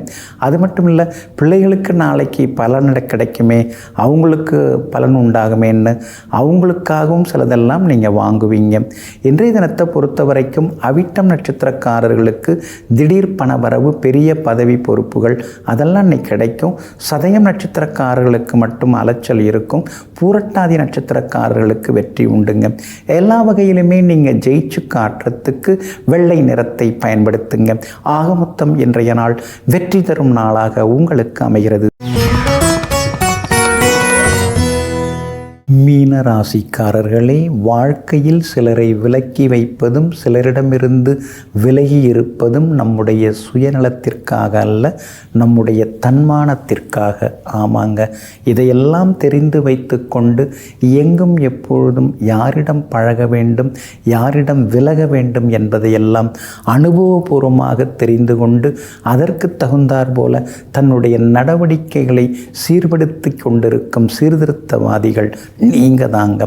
அது மட்டும் இல்லை, பிள்ளைகளுக்கு நாளைக்கு பலன் கிடைக்குமே, அவங்களுக்கு பலன் உண்டாகுமேன்னு அவங்களுக்காகவும் சிலதெல்லாம் நீங்கள் வாங்குவீங்க. இன்றைய தினத்தை பொறுத்த வரைக்கும் அவிட்டம் நட்சத்திரக்காரர்களுக்கு திடீர் பண வரவு, பெரிய பதவி பொறுப்புகள் அதெல்லாம் இன்னைக்கு கிடைக்கும். சதயம் நட்சத்திரக்காரர்களுக்கு மட்டும் அலைச்சல் இருக்கும். பூரட்டாதி நட்சத்திரக்காரர்களுக்கு வெற்றி உண்டுங்க. எல்லா வகையிலுமே நீங்கள் ஜெயிச்சு காட்டுறதுக்கு வெள்ளை நிறத்தை பயன்படுத்துங்க. ஆக மொத்தம் இன்றைய நாள் வெற்றி தரும் நாளாக உங்களுக்கு அமைகிறது. மீன ராசிக்காரர்களே, வாழ்க்கையில் சிலரை விலக்கி வைப்பதும் சிலரிடமிருந்து விலகி இருப்பதும் நம்முடைய சுயநலத்திற்காக அல்ல, நம்முடைய தன்மானத்திற்காக. ஆமாங்க, இதையெல்லாம் தெரிந்து வைத்து கொண்டு எங்கும் எப்பொழுதும் யாரிடம் பழக வேண்டும், யாரிடம் விலக வேண்டும் என்பதையெல்லாம் அனுபவபூர்வமாக தெரிந்து கொண்டு அதற்கு தகுந்தாற் போல தன்னுடைய நடவடிக்கைகளை சீர்படுத்தி கொண்டிருக்கும் சீர்திருத்தவாதிகள் நீங்கள் தாங்க.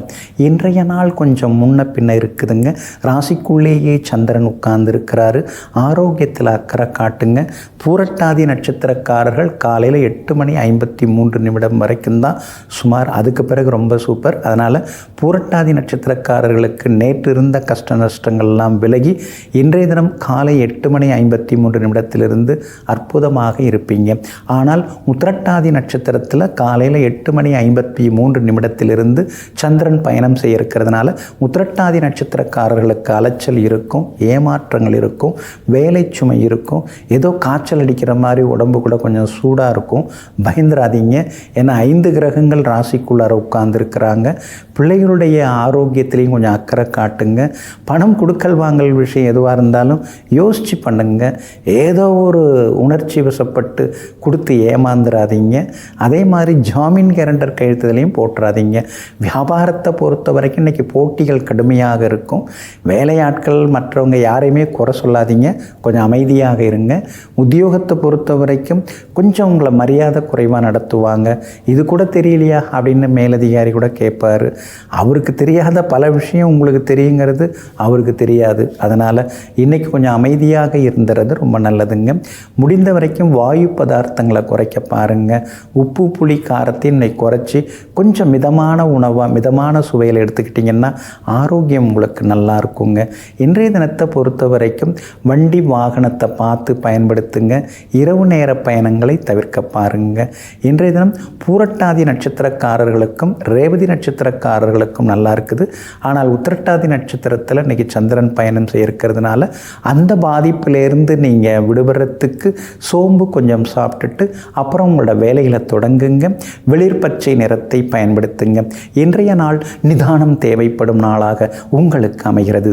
இன்றைய நாள் கொஞ்சம் முன்ன பின்ன இருக்குதுங்க. ராசிக்குள்ளேயே சந்திரன் உட்கார்ந்துருக்கிறாரு. ஆரோக்கியத்தில் அக்கறை காட்டுங்க. பூரட்டாதி நட்சத்திரக்காரர்கள் காலையில் 8:53 வரைக்கும் தான் சுமார். அதுக்கு பிறகு ரொம்ப சூப்பர். அதனால் பூரட்டாதி நட்சத்திரக்காரர்களுக்கு நேற்று இருந்த கஷ்ட நஷ்டங்கள்லாம் விலகி இன்றைய தினம் காலை 8:53 அற்புதமாக இருப்பீங்க. ஆனால் உத்திரட்டாதி நட்சத்திரத்தில் காலையில் 8:53 சந்திரன் பயணம் செய்ய இருக்கிறதுனால உத்திரட்டாதி நட்சத்திரக்காரர்களுக்கு அலைச்சல் இருக்கும், ஏமாற்றங்கள் இருக்கும், வேலை சுமை இருக்கும், ஏதோ காய்ச்சல் அடிக்கிற மாதிரி உடம்பு கூட கொஞ்சம் சூடாக இருக்கும். பயந்துராதீங்க. ஏன்னா 5 கிரகங்கள் ராசிக்குள்ளார உட்கார்ந்துருக்கிறாங்க. பிள்ளைகளுடைய ஆரோக்கியத்திலையும் கொஞ்சம் அக்கறை காட்டுங்க. பணம் கொடுக்கல் வாங்கல் விஷயம் எதுவாக இருந்தாலும் யோசித்து பண்ணுங்க. ஏதோ ஒரு உணர்ச்சி வசப்பட்டு கொடுத்து ஏமாந்துடாதீங்க. அதே மாதிரி ஜாமீன் கேரண்டர் கையெழுத்துலையும் போட்டுறாதீங்க. வியாபாரத்தை பொறுத்த வரைக்கும் இன்றைக்கி போட்டிகள் கடுமையாக இருக்கும். வேலையாட்கள் மற்றவங்க யாரையுமே குறை சொல்லாதீங்க, கொஞ்சம் அமைதியாக இருங்க. உத்தியோகத்தை பொறுத்த வரைக்கும் கொஞ்சம் உங்களை மரியாதை குறைவாக நடத்துவாங்க. இது கூட தெரியலையா அப்படின்னு மேலதிகாரி கூட கேட்பார். அவருக்கு தெரியாத பல விஷயம் உங்களுக்கு தெரியுங்கிறது அவருக்கு தெரியாது. அதனால் இன்றைக்கி கொஞ்சம் அமைதியாக இருந்துறது ரொம்ப நல்லதுங்க. முடிந்த வரைக்கும் வாயு பதார்த்தங்களை குறைக்க பாருங்கள். உப்பு புளி காரத்தை இன்னைக்கு குறைச்சி கொஞ்சம் மிதமான உணவாக மிதமான சுவையில் எடுத்துக்கிட்டிங்கன்னா ஆரோக்கியம் உங்களுக்கு நல்லா இருக்குங்க. இன்றைய தினத்தை பொறுத்த வரைக்கும் வண்டி வாகனத்தை பார்த்து பயன்படுத்துங்க. இரவு நேர பயணங்களை தவிர்க்க பாருங்க. இன்றைய தினம் பூரட்டாதி நட்சத்திரக்காரர்களுக்கும் ரேவதி நட்சத்திரக்காரர்களுக்கும் நல்லா இருக்குது. ஆனால் உத்திரட்டாதி நட்சத்திரத்தில் இன்றைக்கி சந்திரன் பயணம் செய்ய இருக்கிறதுனால அந்த பாதிப்பிலேருந்து நீங்கள் விடுபடுறதுக்கு சோம்பு கொஞ்சம் சாப்பிட்டுட்டு அப்புறம் உங்களோட வேலைகளை தொடங்குங்க. வெளிர் பச்சை நிறத்தை பயன்படுத்துங்க. இன்றைய நாள் நிதானம் தேவைப்படும் நாளாக உங்களுக்கு அமைகிறது.